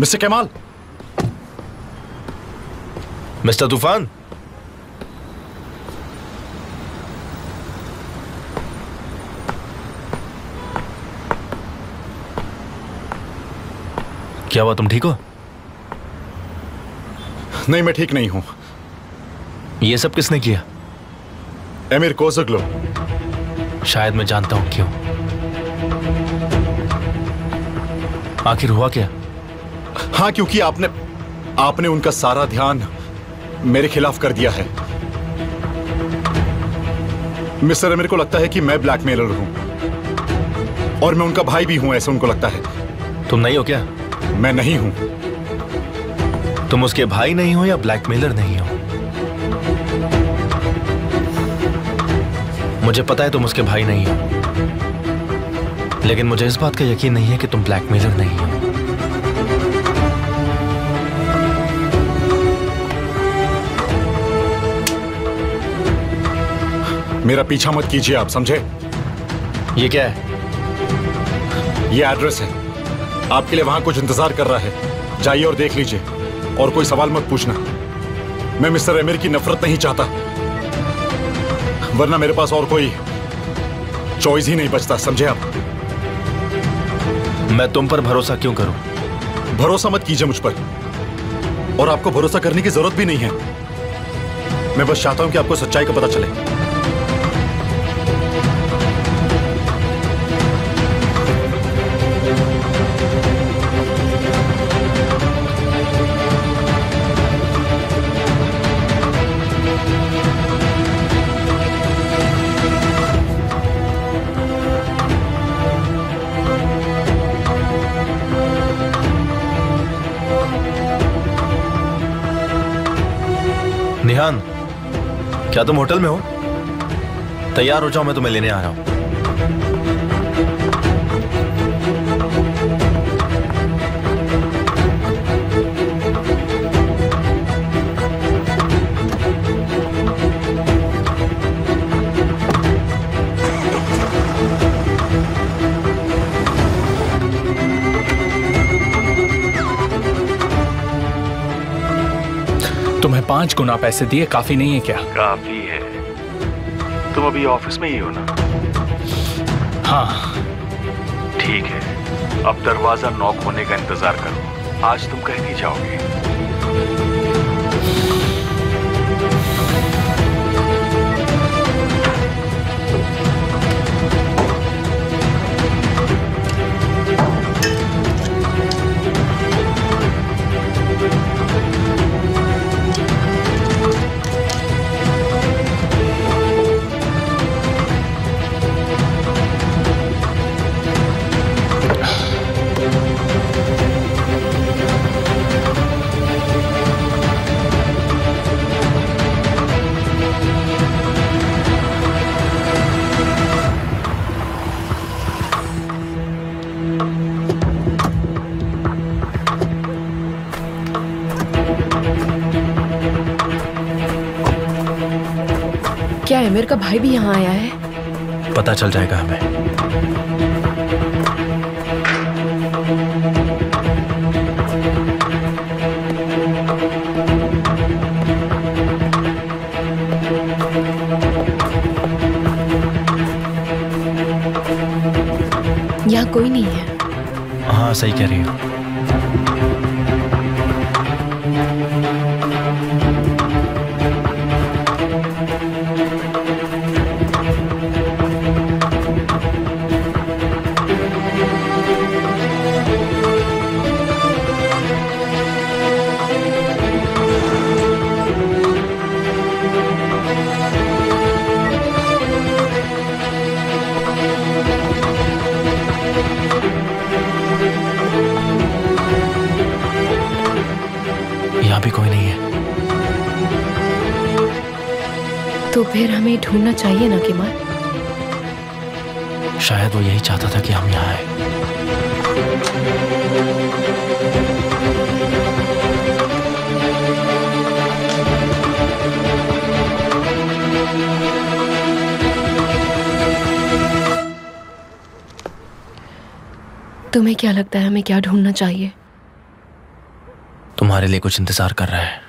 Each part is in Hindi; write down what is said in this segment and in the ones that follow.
मिस्टर कमाल। मिस्टर तूफान, क्या हुआ? तुम ठीक हो? नहीं, मैं ठीक नहीं हूं। ये सब किसने किया? एमिर कोज़ुगलू। शायद मैं जानता हूं क्यों। आखिर हुआ क्या? हाँ, क्योंकि आपने उनका सारा ध्यान मेरे खिलाफ कर दिया है। मिस्टर एमिर को लगता है कि मैं ब्लैकमेलर हूं और मैं उनका भाई भी हूं, ऐसा उनको लगता है। तुम नहीं हो क्या? मैं नहीं हूं। तुम उसके भाई नहीं हो या ब्लैकमेलर नहीं हो? मुझे पता है तुम उसके भाई नहीं हो, लेकिन मुझे इस बात का यकीन नहीं है कि तुम ब्लैकमेलर नहीं हो। मेरा पीछा मत कीजिए, आप समझे? ये क्या है? ये एड्रेस है। आपके लिए वहां कुछ इंतजार कर रहा है। जाइए और देख लीजिए, और कोई सवाल मत पूछना। मैं मिस्टर एमिर की नफरत नहीं चाहता, वरना मेरे पास और कोई चॉइस ही नहीं बचता, समझे आप? मैं तुम पर भरोसा क्यों करूं? भरोसा मत कीजिए मुझ पर, और आपको भरोसा करने की जरूरत भी नहीं है। मैं बस चाहता हूं कि आपको सच्चाई का पता चले। निहान, क्या तुम होटल में हो? तैयार हो जाओ, मैं तुम्हें लेने आ रहा हूं। तुम्हें 5 गुना पैसे दिए काफी नहीं है क्या? काफी है। तुम अभी ऑफिस में ही हो ना? हाँ। ठीक है, अब दरवाजा नॉक होने का इंतजार करो। आज तुम कहीं नहीं जाओगे। क्या एमिर का भाई भी यहाँ आया है? पता चल जाएगा हमें। यहाँ कोई नहीं है। हाँ, सही कह रही हो। भी कोई नहीं है। तो फिर हमें ढूंढना चाहिए ना किमाल? शायद वो यही चाहता था कि हम यहाँ आए। तुम्हें क्या लगता है हमें क्या ढूंढना चाहिए? तुम्हारे लिए कुछ इंतजार कर रहा है,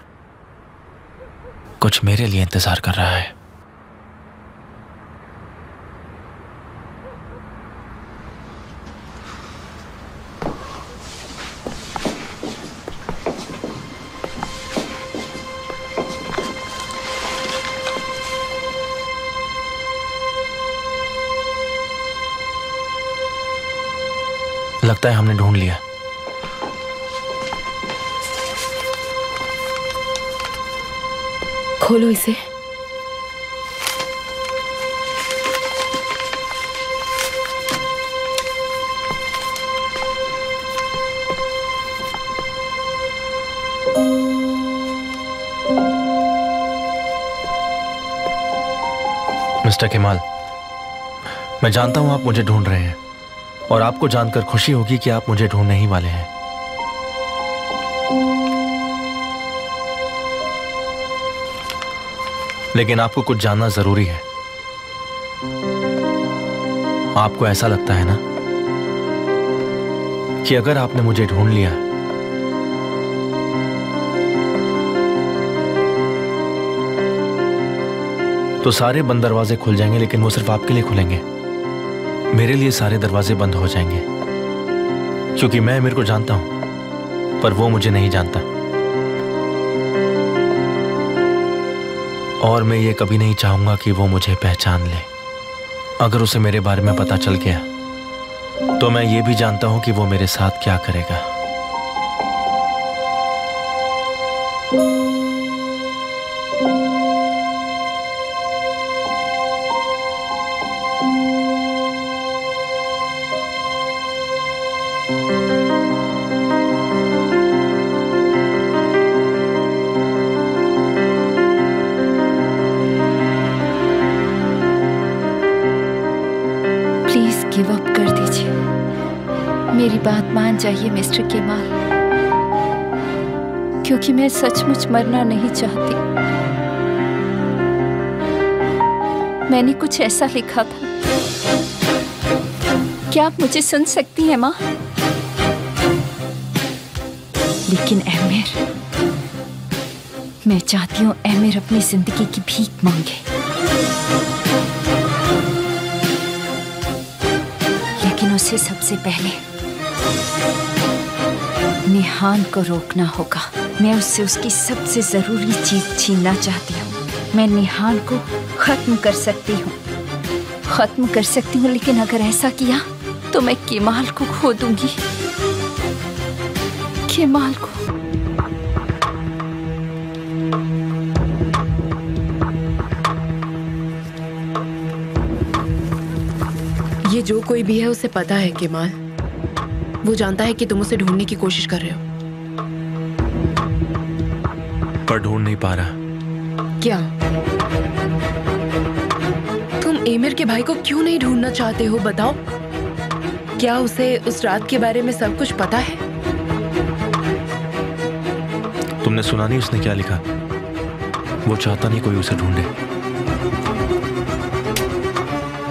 कुछ मेरे लिए इंतजार कर रहा है। लगता है हमने ढूंढ लिया। खोलो इसे। मिस्टर केमाल, मैं जानता हूं आप मुझे ढूंढ रहे हैं और आपको जानकर खुशी होगी कि आप मुझे ढूंढने ही वाले हैं। लेकिन आपको कुछ जानना जरूरी है। आपको ऐसा लगता है ना कि अगर आपने मुझे ढूंढ लिया तो सारे बंद दरवाजे खुल जाएंगे, लेकिन वो सिर्फ आपके लिए खुलेंगे। मेरे लिए सारे दरवाजे बंद हो जाएंगे, क्योंकि मैं अमीर को जानता हूं पर वो मुझे नहीं जानता। और मैं ये कभी नहीं चाहूंगा कि वो मुझे पहचान ले। अगर उसे मेरे बारे में पता चल गया तो मैं ये भी जानता हूं कि वो मेरे साथ क्या करेगा। गिव अप कर दीजिए। मेरी बात मान जाइए मिस्टर केमाल, क्योंकि मैं सचमुच मरना नहीं चाहती। मैंने कुछ ऐसा लिखा था। क्या आप मुझे सुन सकती हैं माँ? लेकिन एमिर, मैं चाहती हूँ एमिर अपनी जिंदगी की भीख मांगे, लेकिन उसे सबसे पहले निहान को रोकना होगा। मैं उससे उसकी सबसे जरूरी चीज छीनना चाहती हूँ। मैं निहान को खत्म कर सकती हूँ, लेकिन अगर ऐसा किया तो मैं केमाल को खो दूंगी। केमाल को। ये जो कोई भी है उसे पता है केमाल। वो जानता है कि तुम उसे ढूंढने की कोशिश कर रहे हो, पर ढूंढ नहीं पा रहा। क्या तुम एमिर के भाई को क्यों नहीं ढूंढना चाहते हो? बताओ, क्या उसे उस रात के बारे में सब कुछ पता है? तुमने सुना नहीं उसने क्या लिखा? वो चाहता नहीं कोई उसे ढूंढे,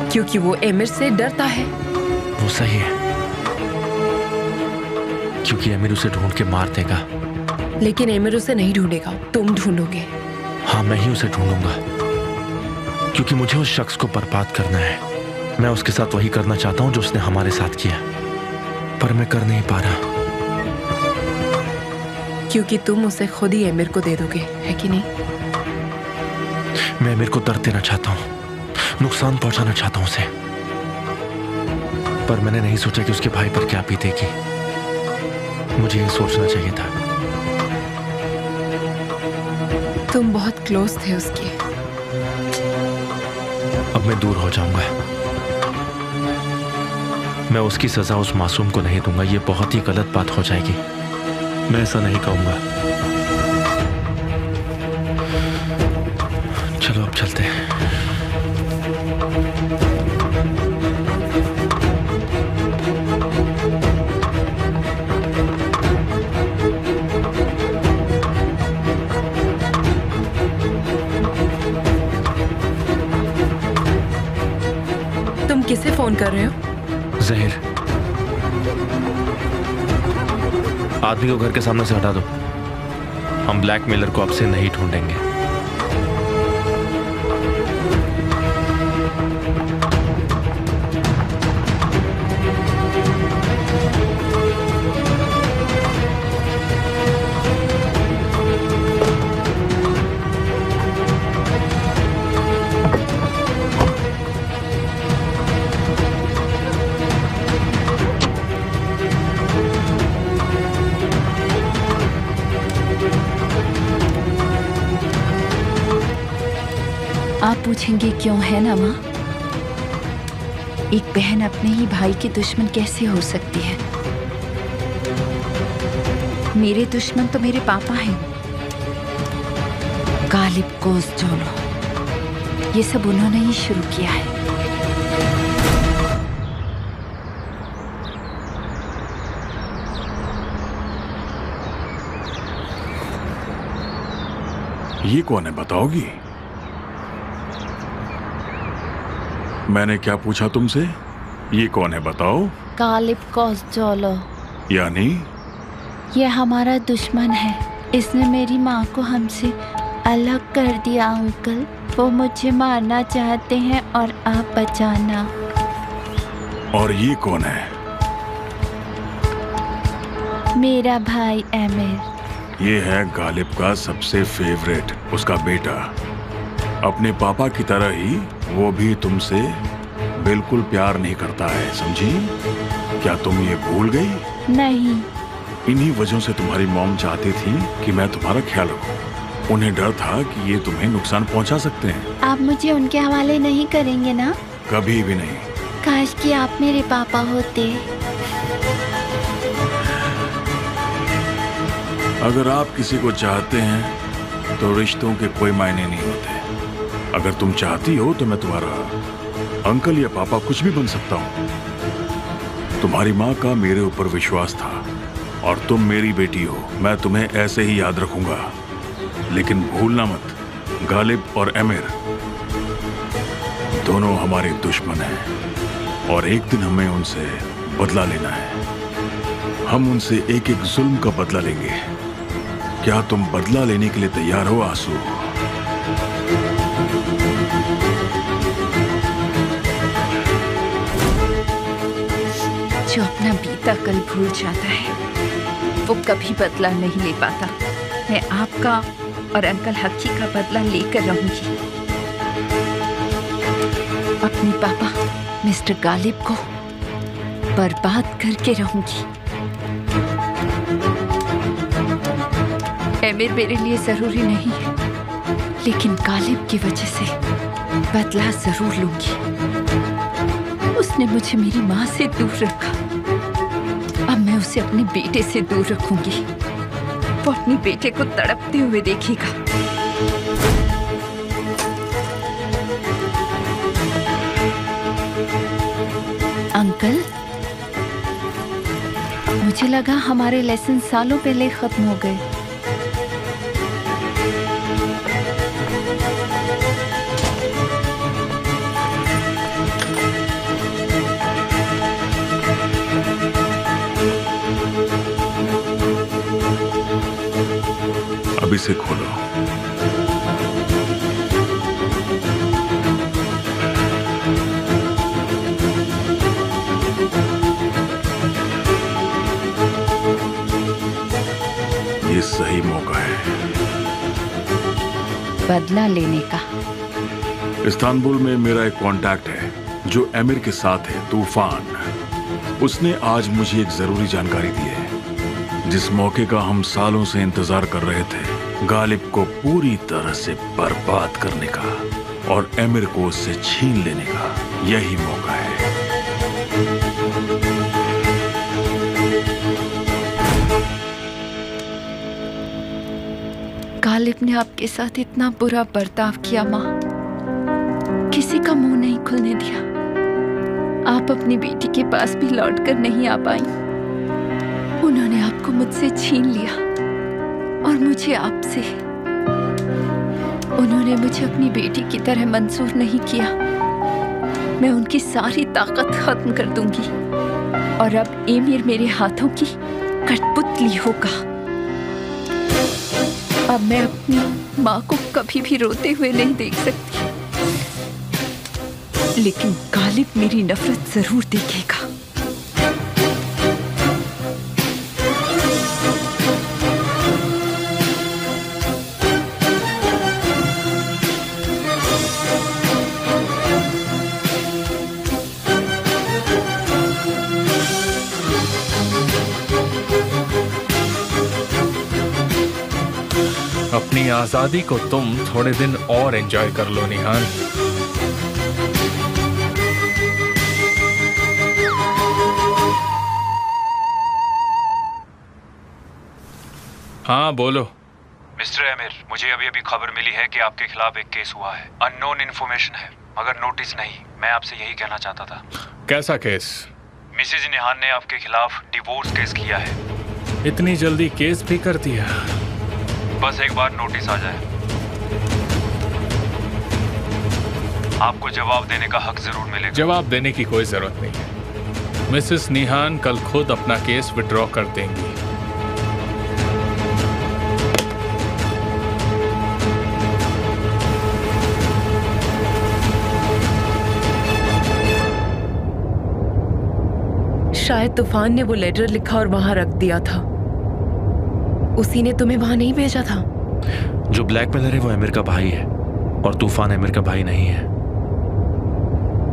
क्योंकि वो एमिर से डरता है। वो सही है, क्योंकि एमिर उसे ढूंढ के मार देगा। लेकिन एमिर उसे नहीं ढूंढेगा, तुम ढूंढोगे। हाँ, मैं ही उसे ढूंढूंगा, क्योंकि मुझे उस शख्स को बर्बाद करना है। मैं उसके साथ वही करना चाहता हूं जो उसने हमारे साथ किया, पर मैं कर नहीं पा रहा। क्योंकि तुम उसे खुद ही एमिर को दे दोगे, है कि नहीं? मैं एमिर को दर्द देना चाहता हूं, नुकसान पहुंचाना चाहता हूं उसे, पर मैंने नहीं सोचा कि उसके भाई पर क्या बीतेगी। मुझे ये सोचना चाहिए था। तुम बहुत क्लोज थे उसके। अब मैं दूर हो जाऊंगा। मैं उसकी सजा उस मासूम को नहीं दूंगा। ये बहुत ही गलत बात हो जाएगी। मैं ऐसा नहीं कहूंगा। चलो अब चलते हैं। तुम किसे फोन कर रहे हो? जहीर, आदमी को घर के सामने से हटा दो। हम ब्लैकमेलर को अब से नहीं ढूंढेंगे। आप पूछेंगे क्यों, है ना माँ? एक बहन अपने ही भाई की दुश्मन कैसे हो सकती है? मेरे दुश्मन तो मेरे पापा हैं, गालिब कोसजोलो। ये सब उन्होंने ही शुरू किया है। ये कौन है बताओगी? मैंने क्या पूछा तुमसे? ये कौन है बताओ? गालिब कोसजोलो। यानी? ये हमारा दुश्मन है। इसने मेरी माँ को हमसे अलग कर दिया अंकल। वो मुझे मारना चाहते हैं और आप बचाना। और ये कौन है? मेरा भाई एमिर। ये है गालिब का सबसे फेवरेट, उसका बेटा। अपने पापा की तरह ही वो भी तुमसे बिल्कुल प्यार नहीं करता है, समझी? क्या तुम ये भूल गई? नहीं। इन्हीं वजहों से तुम्हारी मॉम चाहती थी कि मैं तुम्हारा ख्याल रखूं। उन्हें डर था कि ये तुम्हें नुकसान पहुंचा सकते हैं। आप मुझे उनके हवाले नहीं करेंगे ना? कभी भी नहीं। काश कि आप मेरे पापा होते। अगर आप किसी को चाहते हैं तो रिश्तों के कोई मायने नहीं होते। अगर तुम चाहती हो तो मैं तुम्हारा अंकल या पापा कुछ भी बन सकता हूं। तुम्हारी माँ का मेरे ऊपर विश्वास था और तुम मेरी बेटी हो। मैं तुम्हें ऐसे ही याद रखूंगा। लेकिन भूलना मत, गालिब और एमिर दोनों हमारे दुश्मन हैं और एक दिन हमें उनसे बदला लेना है। हम उनसे एक एक जुल्म का बदला लेंगे। क्या तुम बदला लेने के लिए तैयार हो आंसू? जो अपना बीता कल भूल जाता है वो कभी बदला नहीं ले पाता। मैं आपका और अंकल हक्की का बदला लेकर रहूंगी। अपने पापा मिस्टर गालिब को बर्बाद करके रहूंगी। एमिर मेरे लिए जरूरी नहीं है, लेकिन गालिब की वजह से बदला जरूर लूंगी। उसने मुझे मेरी माँ से दूर रखा, अब मैं उसे अपने बेटे से दूर रखूंगी। वो अपने बेटे को तड़पते हुए देखेगा। अंकल, मुझे लगा हमारे लेसन सालों पहले खत्म हो गए। अब इसे खोलो। ये सही मौका है बदला लेने का। इस्तांबुल में मेरा एक कांटेक्ट है जो एमिर के साथ है, तूफान। उसने आज मुझे एक जरूरी जानकारी दी है, जिस मौके का हम सालों से इंतजार कर रहे थे। गालिब को पूरी तरह से बर्बाद करने का और एमिर को उससे छीन लेने का यही मौका है। गालिब ने आपके साथ इतना बुरा बर्ताव किया माँ, किसी का मुंह नहीं खुलने दिया। आप अपनी बेटी के पास भी लौट कर नहीं आ पाई। उन्होंने आपको मुझसे छीन लिया और मुझे आपसे। उन्होंने मुझे अपनी बेटी की तरह मंजूर नहीं किया। मैं उनकी सारी ताकत खत्म कर दूंगी और अब एमिर मेरे हाथों की कठपुतली होगा। अब मैं अपनी माँ को कभी भी रोते हुए नहीं देख सकती, लेकिन गालिब मेरी नफरत जरूर देखेगा। अपनी आजादी को तुम थोड़े दिन और एंजॉय कर लो निहान। हाँ बोलो। मिस्टर आमिर, मुझे अभी अभी खबर मिली है कि आपके खिलाफ एक केस हुआ है। अननोन इन्फॉर्मेशन है, मगर नोटिस नहीं। मैं आपसे यही कहना चाहता था। कैसा केस? मिसेज निहान ने आपके खिलाफ डिवोर्स केस किया है। इतनी जल्दी केस भी कर दिया? बस एक बार नोटिस आ जाए, आपको जवाब देने का हक जरूर मिलेगा। जवाब देने की कोई जरूरत नहीं है। मिसेस निहान कल खुद अपना केस विड्रॉ कर देंगी। शायद तूफान ने वो लेटर लिखा और वहां रख दिया था। उसी ने तुम्हें वहां नहीं भेजा था। जो ब्लैकमेलर है वो आमिर का भाई है, और तूफान आमिर का भाई नहीं है।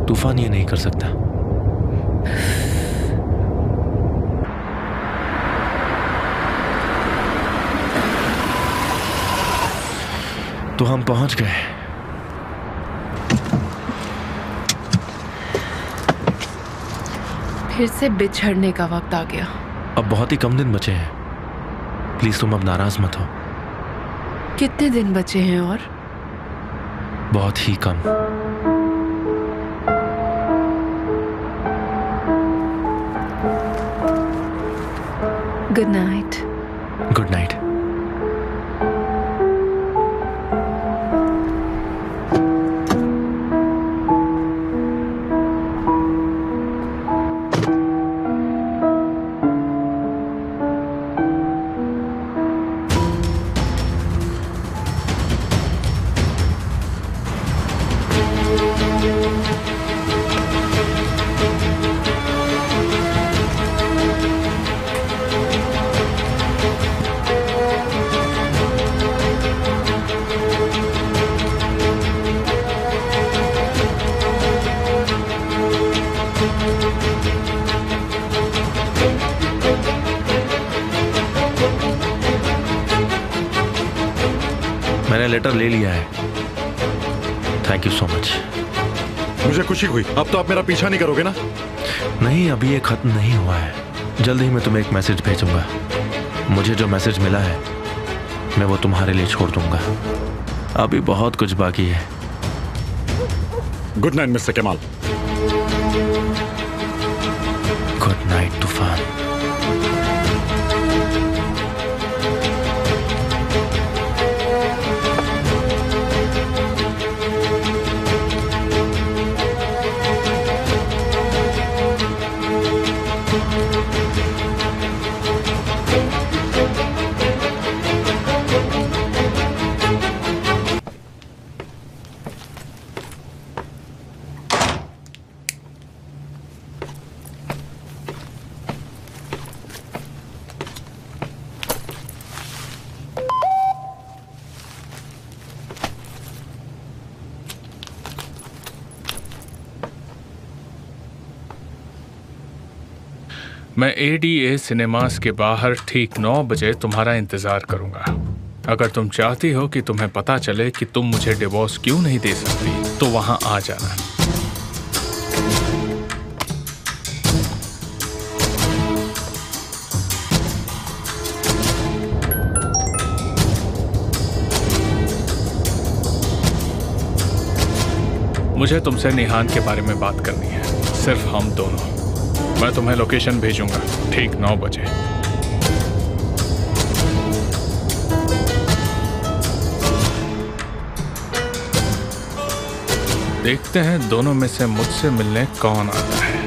तूफान ये नहीं कर सकता। तो हम पहुंच गए। फिर से बिछड़ने का वक्त आ गया। अब बहुत ही कम दिन बचे हैं। प्लीज तुम अब नाराज मत हो। कितने दिन बचे हैं? और बहुत ही कम। Good night. Good night. मैंने लेटर ले लिया है। Thank you so much. मुझे खुशी हुई। अब तो आप मेरा पीछा नहीं करोगे ना? नहीं, अभी ये खत्म नहीं हुआ है। जल्द ही मैं तुम्हें एक मैसेज भेजूंगा। मुझे जो मैसेज मिला है मैं वो तुम्हारे लिए छोड़ दूंगा। अभी बहुत कुछ बाकी है। गुड नाइट मिस्टर कमाल। गुड नाइट तूफान। मैं ADA सिनेमास के बाहर ठीक 9 बजे तुम्हारा इंतजार करूंगा। अगर तुम चाहती हो कि तुम्हें पता चले कि तुम मुझे डिवोर्स क्यों नहीं दे सकती तो वहां आ जाना। मुझे तुमसे निहान के बारे में बात करनी है, सिर्फ हम दोनों। मैं तुम्हें लोकेशन भेजूंगा ठीक 9 बजे। देखते हैं दोनों में से मुझसे मिलने कौन आता है।